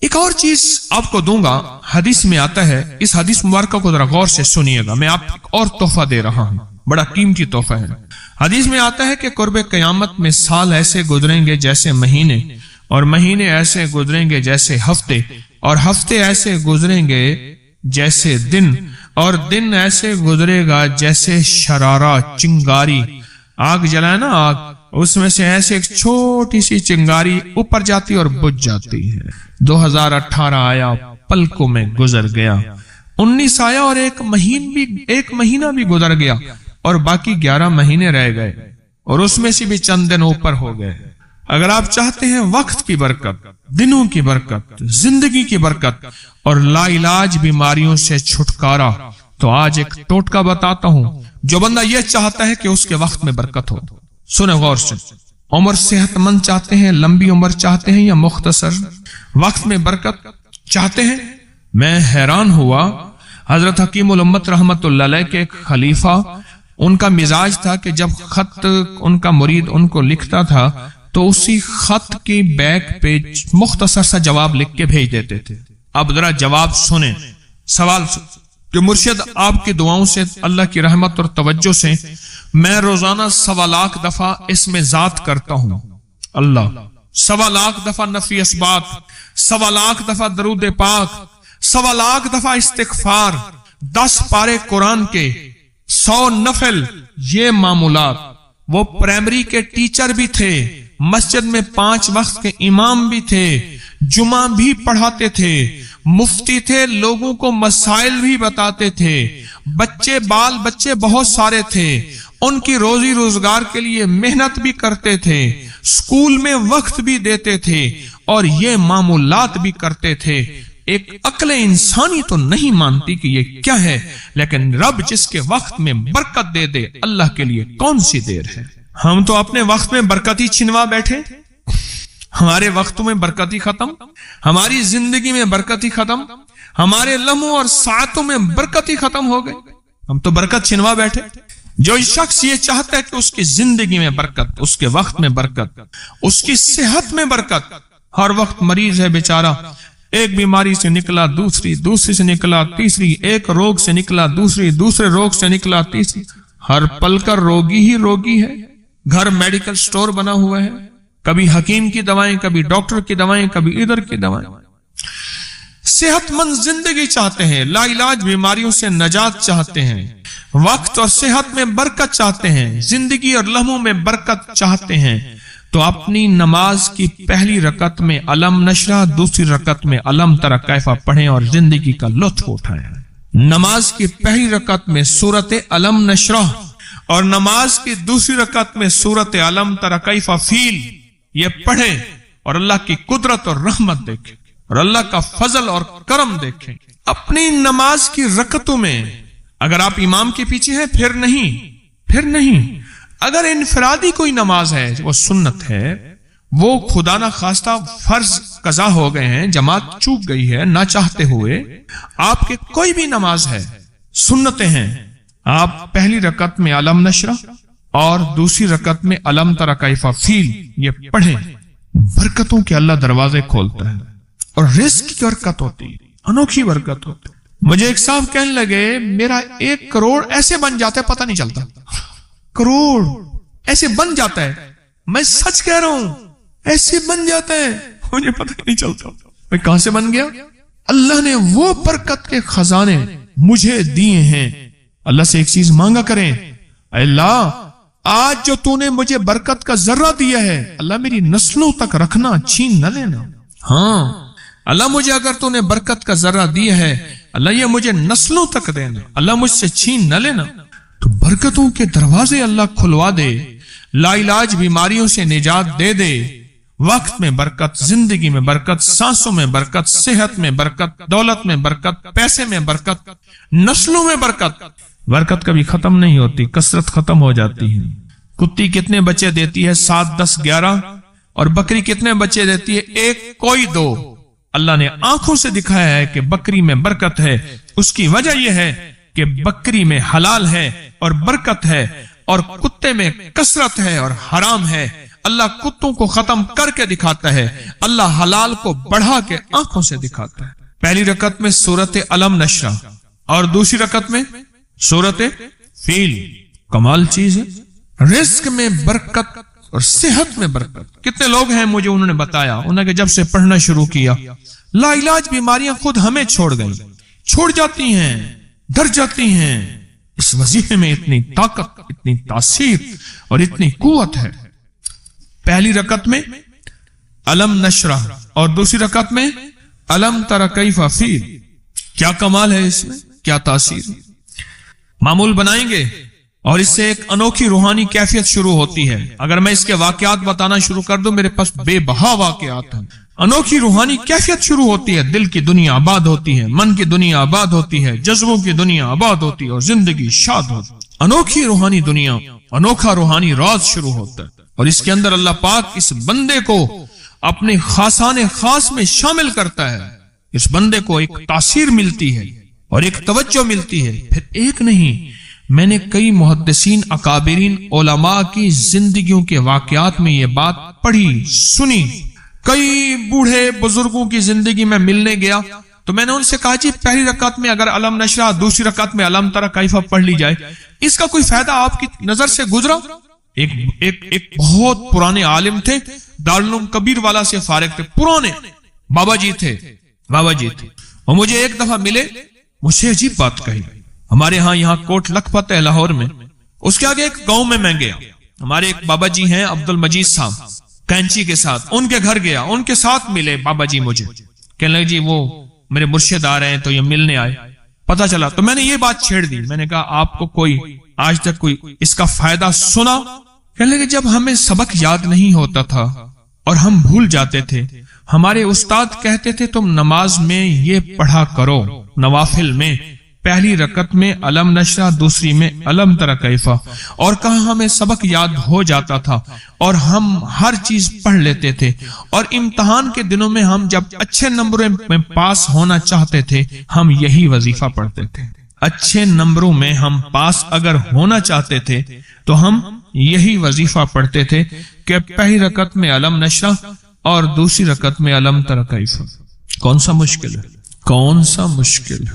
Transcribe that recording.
ایک اور چیز آپ کو دوں گا، حدیث میں آتا ہے، اس حدیث مبارکہ کو ذرا غور سے سنیے گا، میں آپ کو ایک اور تحفہ دے رہا ہوں، بڑا قیمتی تحفہ ہے۔ حدیث میں آتا ہے کہ قرب قیامت میں سال ایسے گزریں گے جیسے مہینے، اور مہینے ایسے گزریں گے جیسے ہفتے، اور ہفتے ایسے گزریں گے جیسے دن، اور دن ایسے گزرے گا جیسے شرارہ، چنگاری، آگ جلائے نا آگ، اس میں سے ایسے ایک چھوٹی سی چنگاری اوپر جاتی اور بجھ جاتی ہے۔ 2018 آیا، پلکوں میں گزر گیا، 19 آیا اور ایک مہینہ بھی گزر گیا، اور باقی 11 مہینے رہ گئے، اور اس میں سے بھی چند دن اوپر ہو گئے۔ اگر آپ چاہتے ہیں وقت کی برکت، دنوں کی برکت، زندگی کی برکت اور لا علاج بیماریوں سے چھٹکارا، تو آج ایک ٹوٹکا بتاتا ہوں جو بندہ یہ چاہتا ہے کہ اس کے وقت میں برکت ہو۔ سنیں غور سے، عمر صحت مند چاہتے ہیں، لمبی عمر چاہتے ہیں یا مختصر؟ وقت میں برکت چاہتے ہیں؟ میں حیران ہوا، حضرت حکیم الامت رحمت اللہ علیہ کے ایک خلیفہ، ان کا مزاج تھا کہ جب خط ان کا مرید ان کو لکھتا تھا تو اسی خط کی بیک پہ مختصر سا جواب لکھ کے بھیج دیتے تھے۔ اب ذرا جواب سنیں، سوال کہ مرشد آپ کی دعاؤں سے، اللہ کی رحمت اور توجہ سے میں روزانہ 1.25 لاکھ دفعہ اس میں ذات کرتا ہوں اللہ، 1.25 لاکھ دفعہ نفی اسبات، 1.25 لاکھ دفعہ درود پاک، 1.25 لاکھ دفعہ استغفار، 10 پارے قرآن کے، 100 نفل، یہ معمولات۔ وہ پرائمری کے ٹیچر بھی تھے، مسجد میں 5 وقت کے امام بھی تھے، جمعہ بھی پڑھاتے تھے، مفتی تھے، لوگوں کو مسائل بھی بتاتے تھے، بال بچے بہت سارے تھے، ان کی روزی روزگار کے لیے محنت بھی کرتے تھے، اسکول میں وقت بھی دیتے تھے، اور یہ معمولات بھی کرتے تھے۔ ایک عقل انسانی تو نہیں مانتی کہ یہ کیا ہے، لیکن رب جس کے وقت میں برکت دے دے، اللہ کے لیے کون سی دیر ہے۔ ہم تو اپنے وقت میں برکتی چھنوا بیٹھے، ہمارے وقتوں میں برکتی ختم، ہماری زندگی میں برکتی ختم، ہمارے لمحوں اور ساعتوں میں برکتی ختم ہو گئے، ہم تو برکت چھنوا بیٹھے۔ جو شخص یہ چاہتا ہے کہ اس کی زندگی میں برکت، اس کے وقت میں برکت، اس کی صحت میں برکت، ہر وقت مریض ہے بیچارہ، ایک بیماری سے نکلا دوسری سے نکلا تیسری، ایک روگ سے نکلا دوسرے روگ سے نکلا تیسری، ہر پل کا روگی ہی روگی ہے۔ گھر میڈیکل سٹور بنا ہوا ہے، کبھی حکیم کی دوائیں، کبھی ڈاکٹر کی دوائیں، کبھی ادھر کی دوائیں۔ صحت مند زندگی چاہتے ہیں، لا علاج بیماریوں سے نجات چاہتے ہیں، وقت اور صحت میں برکت چاہتے ہیں، زندگی اور لمحوں میں برکت چاہتے ہیں، تو اپنی نماز کی پہلی رکعت میں علم نشرہ، دوسری رکعت میں علم تری کیف پڑھیں اور زندگی کا لطف اٹھائیں۔ نماز کی پہلی رکعت میں سورت علم نشرہ اور نماز کی دوسری رکعت میں سورت علم تری کیف فیل، یہ پڑھیں اور اللہ کی قدرت اور رحمت دیکھیں اور اللہ کا فضل اور کرم دیکھیں۔ اپنی نماز کی رکعتوں میں اگر آپ امام کے پیچھے ہیں پھر نہیں، اگر انفرادی کوئی نماز ہے وہ سنت ہے، وہ خدا نہ خواستہ فرض قضا ہو گئے ہیں، جماعت چوک گئی ہے نہ چاہتے ہوئے، آپ کے کوئی بھی نماز ہے، سنتیں ہیں، آپ پہلی رکعت میں علم نشرہ اور دوسری رکعت میں علم تری کیف فیل یہ پڑھیں، برکتوں کے اللہ دروازے کھولتا ہے اور رزق کی برکت ہوتی ہے، انوکھی برکت ہوتی ہے۔ مجھے ایک صاحب کہنے لگے میرا 1 کروڑ ایسے بن جاتا ہے، پتہ نہیں چلتا، کروڑ ایسے بن جاتا ہے، میں سچ کہہ رہا ہوں ایسے بن جاتا ہے، مجھے پتہ نہیں چلتا میں کہاں سے بن گیا۔ اللہ نے وہ برکت کے خزانے مجھے دیے ہیں۔ اللہ سے ایک چیز مانگا کریں، اللہ آج جو تو نے مجھے برکت کا ذرہ دیا ہے، اللہ میری نسلوں تک رکھنا، چھین نہ لینا۔ ہاں اللہ مجھے اگر تو نے برکت کا ذرہ دیا ہے، اللہ یہ مجھے نسلوں تک دینا، اللہ مجھ سے چھین نہ لینا۔ تو برکتوں کے دروازے اللہ کھلوا دے، لا علاج بیماریوں سے نجات دے دے، وقت میں برکت، زندگی میں برکت، سانسوں میں برکت، صحت میں برکت، دولت میں برکت، پیسے میں برکت، نسلوں میں برکت۔ برکت کبھی ختم نہیں ہوتی، کثرت ختم ہو جاتی ہے۔ کتی کتنے بچے دیتی ہے؟ 7، 10، 11، اور بکری کتنے بچے دیتی ہے؟ 1، کوئی 2۔ اللہ نے آنکھوں سے دکھایا ہے کہ بکری میں برکت ہے، اس کی وجہ یہ ہے کہ بکری میں حلال ہے اور برکت ہے، اور کتے میں کثرت ہے اور حرام ہے۔ اللہ کتوں کو ختم کر کے دکھاتا ہے، اللہ حلال کو بڑھا کے آنکھوں سے دکھاتا ہے۔ پہلی رکعت میں سورت علم نشرہ اور دوسری رکعت میں سورت فیل۔ کمال چیز ہے، رزق میں برکت اور صحت میں برکت۔ کتنے لوگ ہیں مجھے انہوں نے بتایا، انہوں نے جب سے پڑھنا شروع کیا لا علاج بیماریاں خود ہمیں چھوڑ گئیں، چھوڑ جاتی ہیں، ڈر جاتی ہیں۔ اس وظیفے میں اتنی طاقت، اتنی تاثیر اور اتنی قوت ہے۔ پہلی رکعت میں علم نشرہ اور دوسری رکعت میں علم تر کیف فیل۔ کیا کمال ہے اس میں، کیا تاثیر۔ معمول بنائیں گے اور اس سے ایک انوکھی روحانی کیفیت شروع ہوتی ہے۔ اگر میں اس کے واقعات بتانا شروع کر دوں، میرے پاس بے بہا واقعات ہیں۔ انوکھی روحانی کیفیت شروع ہوتی ہے، دل کی دنیا آباد ہوتی ہے، من کی دنیا آباد ہوتی ہے، جذبوں کی دنیا آباد ہوتی ہے اور زندگی شاد ہوتی ہے۔ انوکھی روحانی دنیا، انوکھا روحانی راز شروع ہوتا ہے، اور اس کے اندر اللہ پاک اس بندے کو اپنے خاصان خاص میں شامل کرتا ہے۔ اس بندے کو ایک تاثیر ملتی ہے اور ایک توجہ ملتی ہے۔ پھر ایک نہیں، میں نے کئی محدثین، اکابرین، علماء کی زندگیوں کے واقعات میں یہ بات پڑھی، سنی۔ کئی بوڑھے بزرگوں کی زندگی میں ملنے گیا تو میں نے ان سے کہا جی پہلی رکعت میں اگر علم نشرہ، دوسری رکعت میں علم تر کیف پڑھ لی جائے، اس کا کوئی فائدہ آپ کی نظر سے گزرا؟ ایک بہت پرانے عالم تھے، دارالعلوم کبیر والا سے فارغ تھے، پرانے بابا جی تھے، وہ مجھے ایک دفعہ ملے، مجھے عجیب بات کہی۔ ہمارے ہاں یہاں کوٹ لکھپت ہے لاہور میں، اس کے آگے ایک گاؤں میں گیا، ہمارے ایک بابا جی ہیں عبد المجید صاحب، کینچی کے ساتھ ان کے گھر گیا، ان کے ساتھ ملے بابا جی، مجھے کہنے لگے جی وہ میرے مرشد آ رہے ہیں تو یہ ملنے آئے۔ پتا چلا تو میں نے یہ بات چھیڑ دی، میں نے کہا آپ کو کوئی آج تک کوئی اس کا فائدہ سنا؟ کہنے لگے جب ہمیں سبق یاد نہیں ہوتا تھا اور ہم بھول جاتے تھے، ہمارے استاد کہتے تھے تم نماز میں یہ پڑھا کرو، نوافل میں پہلی رکعت میں علم نشرہ، دوسری میں علم تر کیف، اور کہاں ہمیں سبق یاد ہو جاتا تھا اور ہم ہر چیز پڑھ لیتے تھے، اور امتحان کے دنوں میں ہم جب اچھے نمبروں میں پاس ہونا چاہتے تھے ہم یہی وظیفہ پڑھتے تھے۔ اچھے نمبروں میں ہم پاس اگر ہونا چاہتے تھے تو ہم یہی وظیفہ پڑھتے تھے کہ پہلی رکعت میں علم نشرہ اور دوسری رکعت میں علم تر کیف۔ کون سا مشکل ہے، کون سا مشکل ہے۔